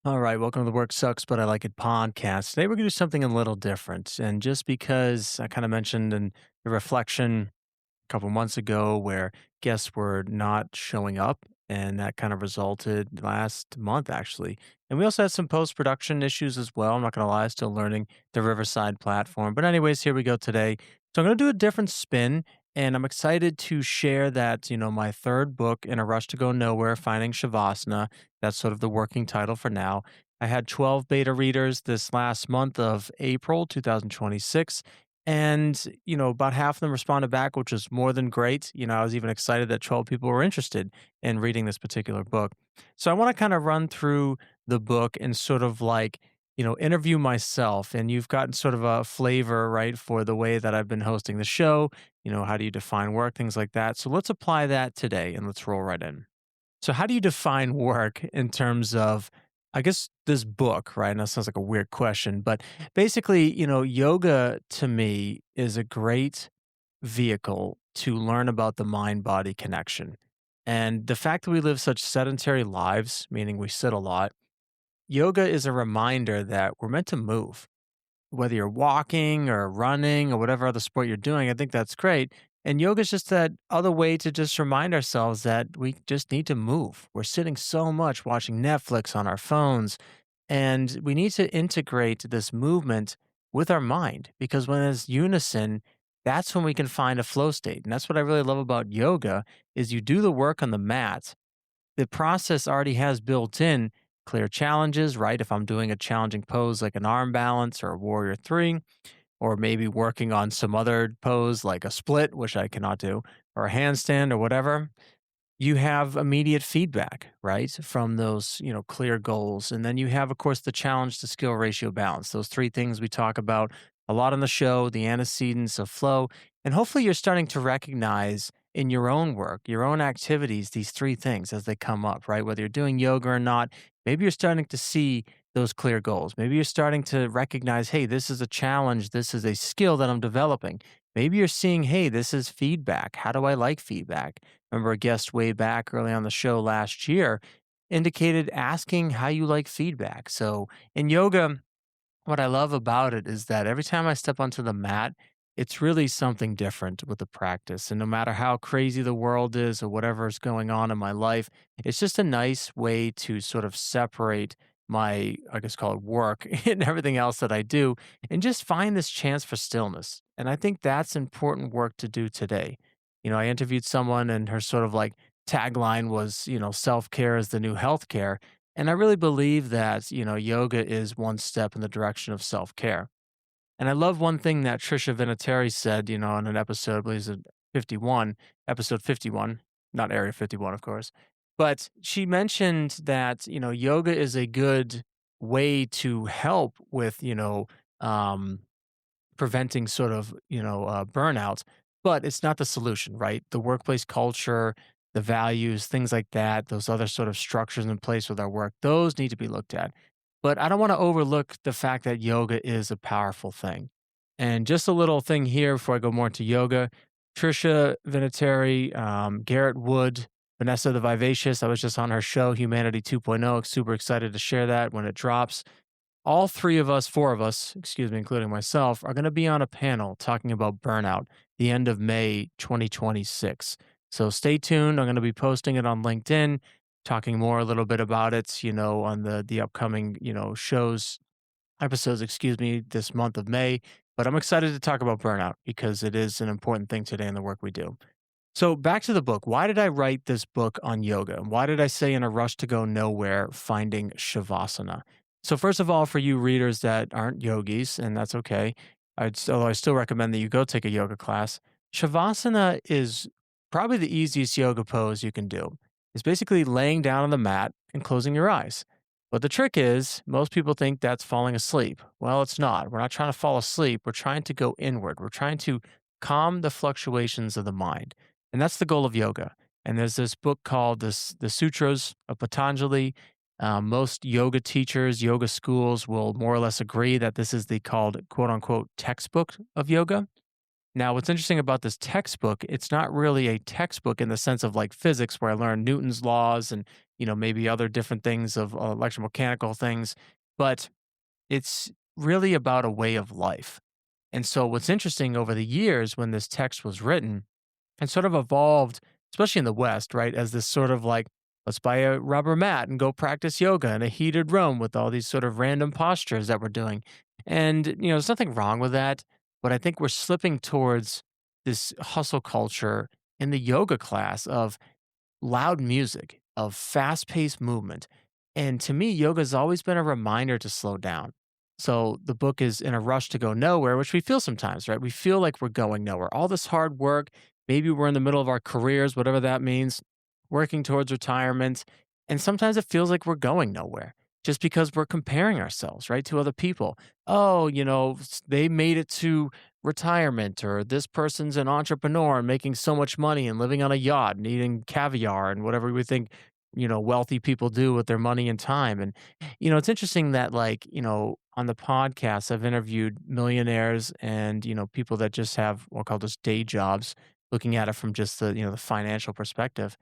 All right, welcome to the Work Sucks, but I Like It podcast. Today we're going to do something a little different. And just because I kind of mentioned in the reflection a couple months ago where guests were not showing up, and that kind of resulted last month, actually. And we also had some post production issues as well. I'm not going to lie, still learning the Riverside platform. But, anyways, here we go today. So, I'm going to do a different spin. And I'm excited to share that, my third book, In a Rush to Go Nowhere, Finding Shavasana, that's sort of the working title for now. I had 12 beta readers this last month of April 2026. And, about half of them responded back, which was more than great. I was even excited that 12 people were interested in reading this particular book. So I want to kind of run through the book and sort of like, interview myself. And you've gotten sort of a flavor, right, for the way that I've been hosting the show. How do you define work, things like that. So let's apply that today and let's roll right in. So, how do you define work in terms of, I guess, this book, right? Now, sounds like a weird question, but basically, yoga to me is a great vehicle to learn about the mind body connection. And the fact that we live such sedentary lives, meaning we sit a lot, yoga is a reminder that we're meant to move whether you're walking or running or whatever other sport you're doing, I think that's great. And yoga is just that other way to just remind ourselves that we just need to move. We're sitting so much watching Netflix on our phones, and we need to integrate this movement with our mind because when it's unison, that's when we can find a flow state. And that's what I really love about yoga is you do the work on the mat, the process already has built in clear challenges, right? If I'm doing a challenging pose like an arm balance or a warrior three, or maybe working on some other pose like a split, which I cannot do, or a handstand or whatever, you have immediate feedback, right? From those, clear goals. And then you have, of course, the challenge to skill ratio balance. Those three things we talk about a lot on the show, the antecedents of flow. And hopefully you're starting to recognize in your own work, your own activities, these three things as they come up, right? Whether you're doing yoga or not, maybe you're starting to see those clear goals. Maybe you're starting to recognize, hey, this is a challenge. This is a skill that I'm developing. Maybe you're seeing, hey, this is feedback. How do I like feedback? Remember a guest way back early on the show last year indicated asking how you like feedback. So in yoga, what I love about it is that every time I step onto the mat, it's really something different with the practice. And no matter how crazy the world is or whatever is going on in my life, it's just a nice way to sort of separate my, I guess, call it work and everything else that I do and just find this chance for stillness. And I think that's important work to do today. I interviewed someone and her sort of like tagline was, self care is the new healthcare. And I really believe that, yoga is one step in the direction of self care. And I love one thing that Trisha Vinatieri said, on an episode, I believe it's 51, episode 51, not Area 51, of course. But she mentioned that, yoga is a good way to help with, um, preventing sort of, burnout, but it's not the solution, right? The workplace culture, the values, things like that, those other sort of structures in place with our work, those need to be looked at. But I don't want to overlook the fact that yoga is a powerful thing. And just a little thing here before I go more into yoga, Trisha Vinatieri, Garrett Wood, Vanessa the Vivacious. I was just on her show, Humanity 2.0. Super excited to share that when it drops. All three of us, four of us, excuse me, including myself, are going to be on a panel talking about burnout the end of May 2026. So stay tuned. I'm going to be posting it on LinkedIn, talking more a little bit about it, on the upcoming, shows, episodes, excuse me, this month of May. But I'm excited to talk about burnout because it is an important thing today in the work we do. So back to the book. Why did I write this book on yoga? Why did I say in a rush to go nowhere, finding shavasana? So first of all, for you readers that aren't yogis, and that's okay, I still recommend that you go take a yoga class. Shavasana is probably the easiest yoga pose you can do. It's basically laying down on the mat and closing your eyes. But the trick is, most people think that's falling asleep. Well, it's not. We're not trying to fall asleep. We're trying to go inward. We're trying to calm the fluctuations of the mind. And that's the goal of yoga. And there's this book called The Sutras of Patanjali. Most yoga teachers, yoga schools will more or less agree that this is the called quote unquote textbook of yoga. Now, what's interesting about this textbook, it's not really a textbook in the sense of like physics where I learned Newton's laws and, maybe other different things of electromechanical things, but it's really about a way of life. And so what's interesting over the years when this text was written, it sort of evolved, especially in the West, right, as this sort of like, let's buy a rubber mat and go practice yoga in a heated room with all these sort of random postures that we're doing. And, there's nothing wrong with that. But I think we're slipping towards this hustle culture in the yoga class of loud music, of fast paced movement. And to me, yoga has always been a reminder to slow down. So the book is in a rush to go nowhere, which we feel sometimes, right? We feel like we're going nowhere. All this hard work, maybe we're in the middle of our careers, whatever that means, working towards retirement. And sometimes it feels like we're going nowhere just because we're comparing ourselves, right, to other people. Oh, they made it to retirement, or this person's an entrepreneur and making so much money and living on a yacht and eating caviar and whatever we think wealthy people do with their money and time. And it's interesting that, like, on the podcast I've interviewed millionaires and people that just have what called just day jobs, looking at it from just the financial perspective.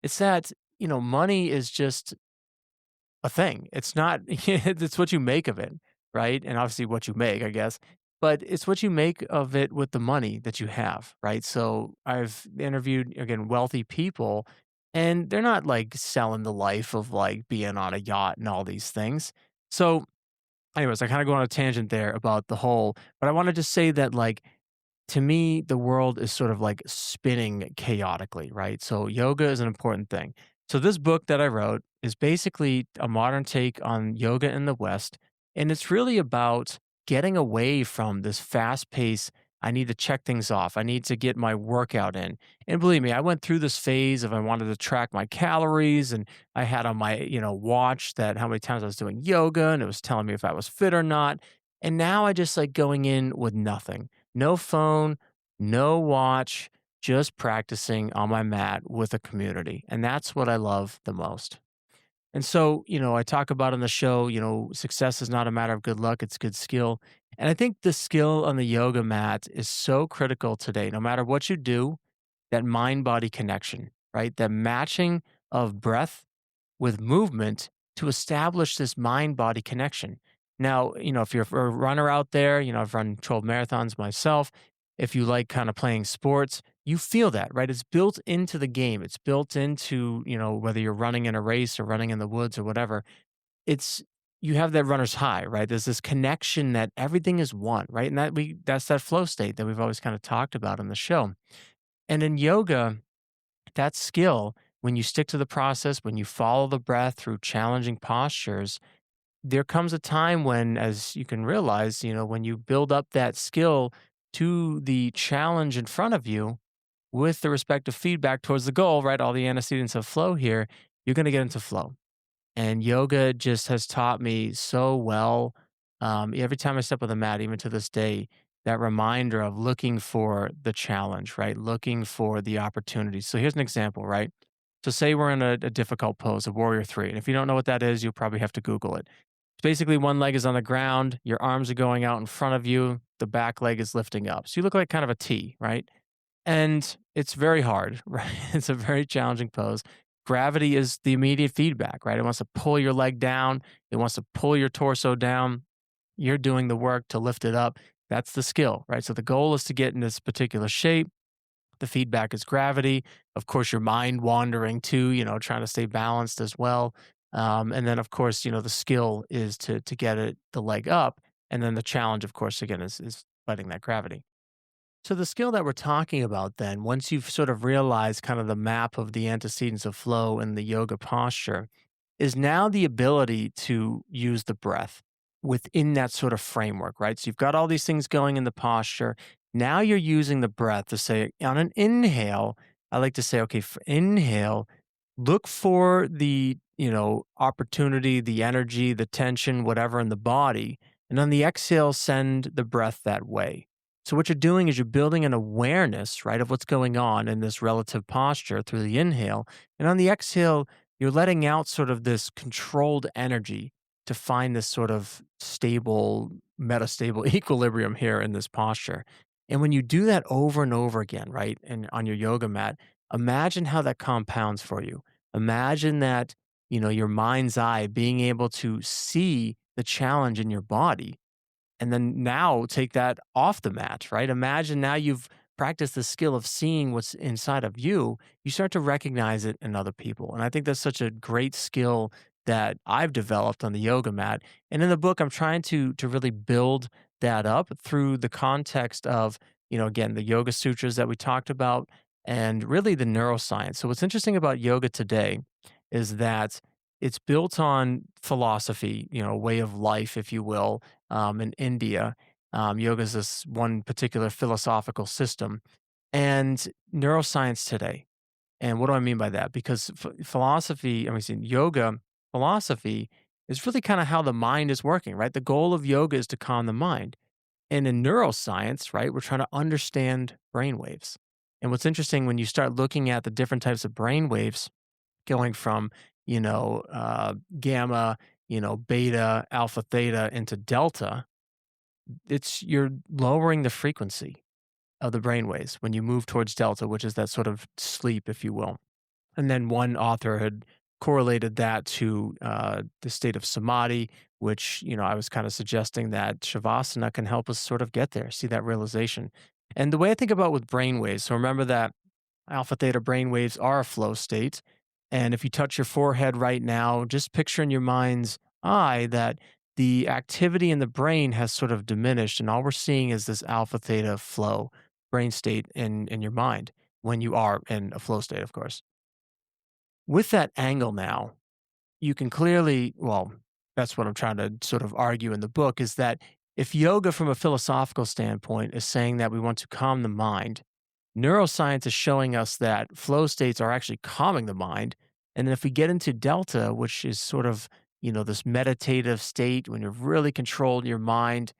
It's that money is just a thing. It's not it's what you make of it, right? And obviously what you make, I guess. But it's what you make of it with the money that you have, right? So I've interviewed again wealthy people and they're not like selling the life of like being on a yacht and all these things. So anyways, I kind of go on a tangent there about the whole, but I want to just say that like to me, the world is sort of like spinning chaotically, right? So yoga is an important thing. So this book that I wrote is basically a modern take on yoga in the West, and it's really about getting away from this fast pace. I need to check things off. I need to get my workout in. And believe me, I went through this phase of I wanted to track my calories and I had on my, watch that how many times I was doing yoga and it was telling me if I was fit or not. And now I just like going in with nothing. No phone, no watch, just practicing on my mat with a community. And that's what I love the most. And so, I talk about on the show, success is not a matter of good luck, it's good skill. And I think the skill on the yoga mat is so critical today. No matter what you do, that mind body connection, right? That matching of breath with movement to establish this mind body connection. Now, if you're a runner out there, I've run 12 marathons myself. If you like kind of playing sports, you feel that, right? It's built into the game. It's built into, whether you're running in a race or running in the woods or whatever. It's you have that runner's high, right? There's this connection that everything is one, right? And that's that flow state that we've always kind of talked about on the show. And in yoga, that skill, when you stick to the process, when you follow the breath through challenging postures, there comes a time when, as you can realize, when you build up that skill to the challenge in front of you with the respective feedback towards the goal, right? All the antecedents of flow here, you're going to get into flow. And yoga just has taught me so well. Every time I step on the mat, even to this day, that reminder of looking for the challenge, right? Looking for the opportunity. So here's an example, right? So say we're in a difficult pose, a warrior three. And if you don't know what that is, you'll probably have to Google it. It's basically one leg is on the ground, your arms are going out in front of you, the back leg is lifting up. So you look like kind of a T, right? And it's very hard, right? It's a very challenging pose. Gravity is the immediate feedback, right? It wants to pull your leg down, it wants to pull your torso down. You're doing the work to lift it up. That's the skill, right? So the goal is to get in this particular shape. The feedback is gravity. Of course, your mind wandering too, trying to stay balanced as well. And then, of course, the skill is to get the leg up. And then the challenge, of course, again, is fighting that gravity. So the skill that we're talking about then, once you've sort of realized kind of the map of the antecedents of flow in the yoga posture, is now the ability to use the breath within that sort of framework, right? So you've got all these things going in the posture. Now you're using the breath to say on an inhale, I like to say, okay, for inhale, look for the, opportunity, the energy, the tension, whatever in the body. And on the exhale, send the breath that way. So what you're doing is you're building an awareness, right, of what's going on in this relative posture through the inhale. And on the exhale, you're letting out sort of this controlled energy to find this sort of stable, metastable equilibrium here in this posture. And when you do that over and over again, right, and on your yoga mat, imagine how that compounds for you. Imagine that, your mind's eye being able to see the challenge in your body and then now take that off the mat, right? Imagine now you've practiced the skill of seeing what's inside of you. You start to recognize it in other people. And I think that's such a great skill that I've developed on the yoga mat. And in the book, I'm trying to really build that up through the context of, again, the yoga sutras that we talked about and really the neuroscience. So what's interesting about yoga today is that it's built on philosophy, way of life, if you will, in India. Yoga is this one particular philosophical system and neuroscience today. And what do I mean by that? Because philosophy, I mean, yoga philosophy is really kind of how the mind is working, right? The goal of yoga is to calm the mind. And in neuroscience, right, we're trying to understand brainwaves. And what's interesting when you start looking at the different types of brainwaves going from, gamma, beta, alpha, theta into delta, you're lowering the frequency of the brain waves when you move towards delta, which is that sort of sleep, if you will. And then one author had correlated that to the state of samadhi, which, I was kind of suggesting that Shavasana can help us sort of get there, see that realization. And the way I think about with brain waves, so remember that alpha theta brain waves are a flow state. And if you touch your forehead right now, just picture in your mind's eye that the activity in the brain has sort of diminished. And all we're seeing is this alpha theta flow brain state in your mind when you are in a flow state, of course. With that angle now, you can clearly, well, that's what I'm trying to sort of argue in the book is that if yoga from a philosophical standpoint is saying that we want to calm the mind, neuroscience is showing us that flow states are actually calming the mind. And then if we get into delta, which is sort of, this meditative state when you're really controlling your mind,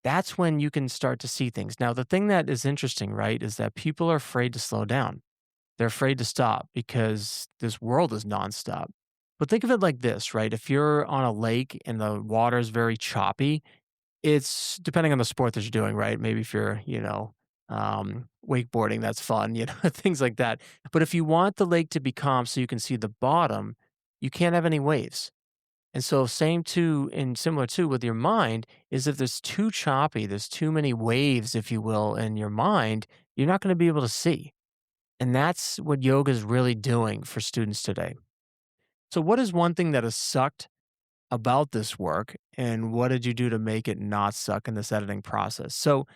that's when you can start to see things. Now, the thing that is interesting, right, is that people are afraid to slow down. They're afraid to stop because this world is nonstop. But think of it like this, right? If you're on a lake and the water is very choppy, it's depending on the sport that you're doing, right? Maybe if you're, wakeboarding, that's fun, things like that. But if you want the lake to be calm so you can see the bottom, you can't have any waves. And so same too and similar too with your mind is if there's too choppy, there's too many waves, if you will, in your mind, you're not going to be able to see. And that's what yoga is really doing for students today. So what is one thing that has sucked about this work and what did you do to make it not suck in this editing process? So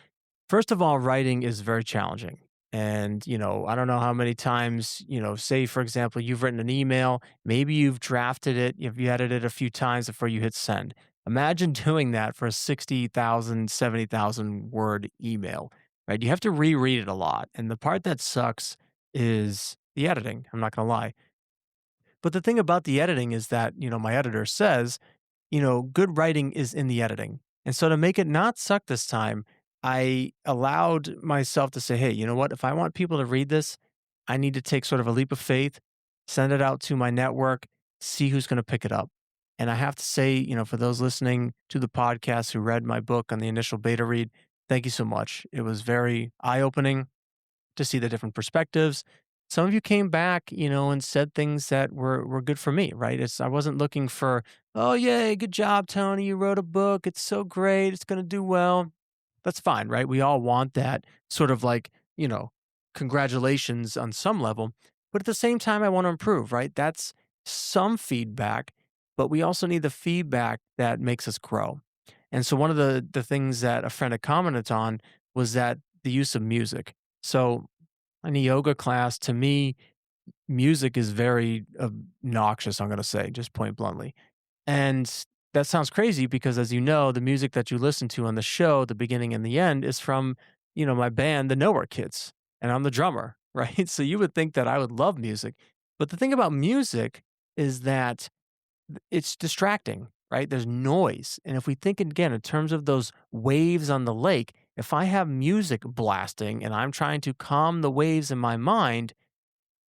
first of all, writing is very challenging. And, I don't know how many times, say, for example, you've written an email, maybe you've drafted it, you edited it a few times before you hit send. Imagine doing that for a 60,000, 70,000 word email, right? You have to reread it a lot. And the part that sucks is the editing. I'm not going to lie. But the thing about the editing is that, my editor says, good writing is in the editing. And so to make it not suck this time, I allowed myself to say, hey, you know what? If I want people to read this, I need to take sort of a leap of faith, send it out to my network, see who's going to pick it up. And I have to say, for those listening to the podcast who read my book on the initial beta read, thank you so much. It was very eye opening to see the different perspectives. Some of you came back, and said things that were good for me, right? I wasn't looking for, oh yay, good job, Tony. You wrote a book. It's so great. It's gonna do well. That's fine, right? We all want that sort of like, congratulations on some level. But at the same time, I want to improve, right? That's some feedback, but we also need the feedback that makes us grow. And so one of the things that a friend had commented on was that the use of music. So in a yoga class, to me, music is very obnoxious, I'm going to say, just point bluntly. And that sounds crazy because, as you know, the music that you listen to on the show, the beginning and the end, is from, my band, the Nowhere Kids, and I'm the drummer, right? So you would think that I would love music. But the thing about music is that it's distracting, right? There's noise. And if we think again in terms of those waves on the lake, if I have music blasting and I'm trying to calm the waves in my mind,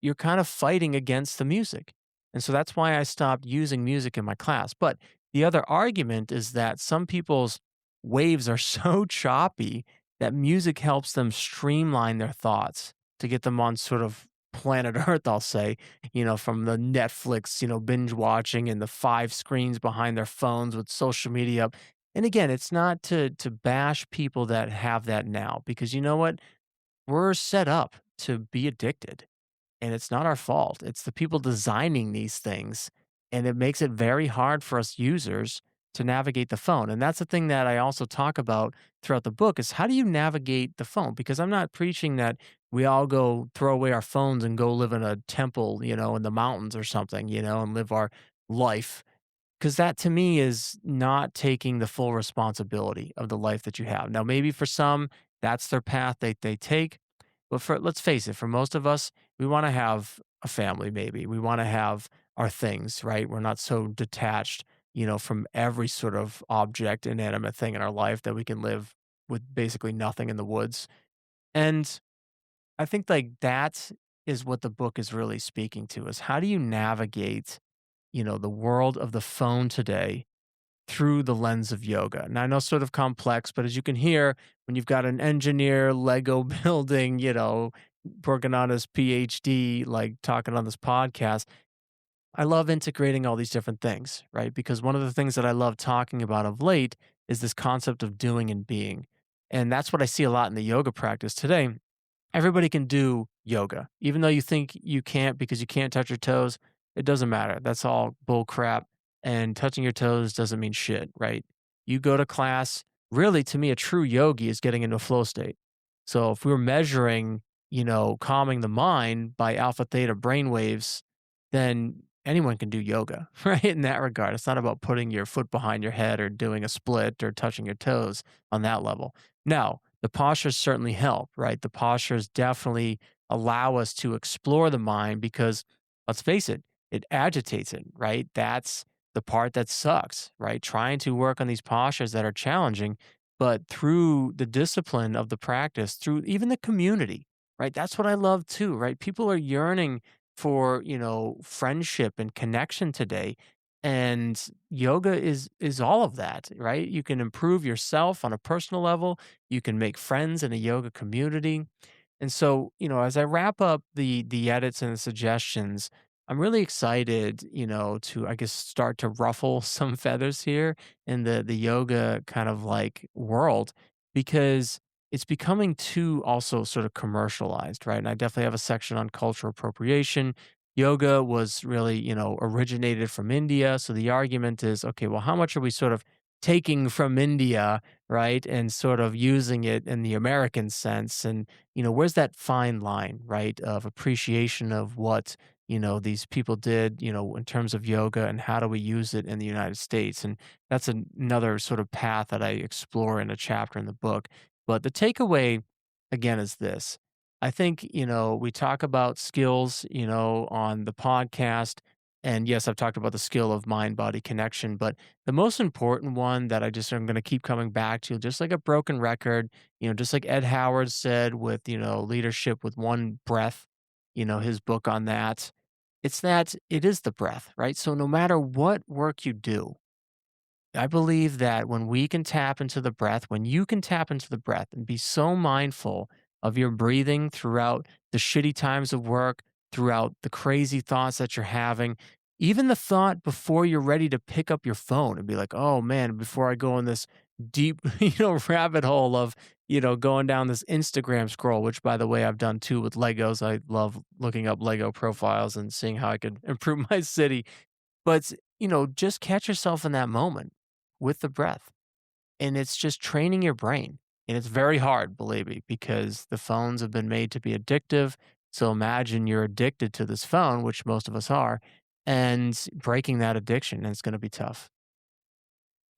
you're kind of fighting against the music. And so that's why I stopped using music in my class. But the other argument is that some people's waves are so choppy that music helps them streamline their thoughts to get them on sort of planet Earth, I'll say, from the Netflix, binge watching and the 5 screens behind their phones with social media up. And again, it's not to bash people that have that now because you know what? We're set up to be addicted and it's not our fault. It's the people designing these things, and it makes it very hard for us users to navigate the phone. And that's the thing that I also talk about throughout the book is how do you navigate the phone? Because I'm not preaching that we all go throw away our phones and go live in a temple, in the mountains or something, and live our life. Because that to me is not taking the full responsibility of the life that you have. Now, maybe for some, that's their path they take. But let's face it, for most of us, we want to have a family, maybe. We want to have our things, right? We're not so detached, from every sort of object, inanimate thing in our life that we can live with basically nothing in the woods. And I think like that is what the book is really speaking to is how do you navigate, the world of the phone today through the lens of yoga. And I know sort of complex, but as you can hear, when you've got an engineer, Lego building, working on his PhD, like talking on this podcast, I love integrating all these different things, right? Because one of the things that I love talking about of late is this concept of doing and being. And that's what I see a lot in the yoga practice today. Everybody can do yoga. Even though you think you can't because you can't touch your toes, it doesn't matter. That's all bull crap. And touching your toes doesn't mean shit, right? You go to class, really, to me, a true yogi is getting into a flow state. So if we're measuring, calming the mind by alpha theta brain waves, then anyone can do yoga, right? In that regard, it's not about putting your foot behind your head or doing a split or touching your toes on that level. Now, the postures certainly help, right? The postures definitely allow us to explore the mind because let's face it, it agitates it, right? That's the part that sucks, right? Trying to work on these postures that are challenging, but through the discipline of the practice, through even the community, right? That's what I love too, right? People are yearning for, friendship and connection today. And yoga is all of that, right? You can improve yourself on a personal level, you can make friends in a yoga community. And so, as I wrap up the edits and the suggestions, I'm really excited, to I guess start to ruffle some feathers here in the yoga kind of like world because it's becoming too also sort of commercialized, right? And I definitely have a section on cultural appropriation. Yoga was really, originated from India. So the argument is, okay, well, how much are we sort of taking from India, right? And sort of using it in the American sense. And, where's that fine line, right? Of appreciation of what, these people did, in terms of yoga and how do we use it in the United States. And that's another sort of path that I explore in a chapter in the book. But the takeaway, again, is this. I think, we talk about skills, on the podcast. And yes, I've talked about the skill of mind body connection, but the most important one that I just am going to keep coming back to, just like a broken record, just like Ed Howard said with, leadership with one breath, his book on that, it's that it is the breath, right? So no matter what work you do, I believe that when we can tap into the breath, when you can tap into the breath and be so mindful of your breathing throughout the shitty times of work, throughout the crazy thoughts that you're having, even the thought before you're ready to pick up your phone and be like, oh man, before I go in this deep, rabbit hole of, going down this Instagram scroll, which by the way, I've done too with Legos. I love looking up Lego profiles and seeing how I could improve my city. But, just catch yourself in that moment with the breath. And it's just training your brain. And it's very hard, believe me, because the phones have been made to be addictive. So imagine you're addicted to this phone, which most of us are, and breaking that addiction. And it's going to be tough.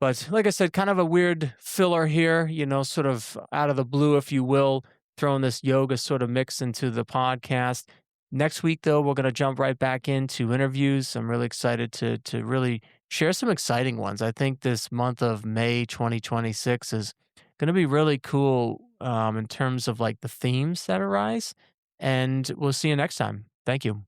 But like I said, kind of a weird filler here, sort of out of the blue, if you will, throwing this yoga sort of mix into the podcast. Next week, though, we're going to jump right back into interviews. I'm really excited to really share some exciting ones. I think this month of May 2026 is going to be really cool in terms of like the themes that arise. And we'll see you next time. Thank you.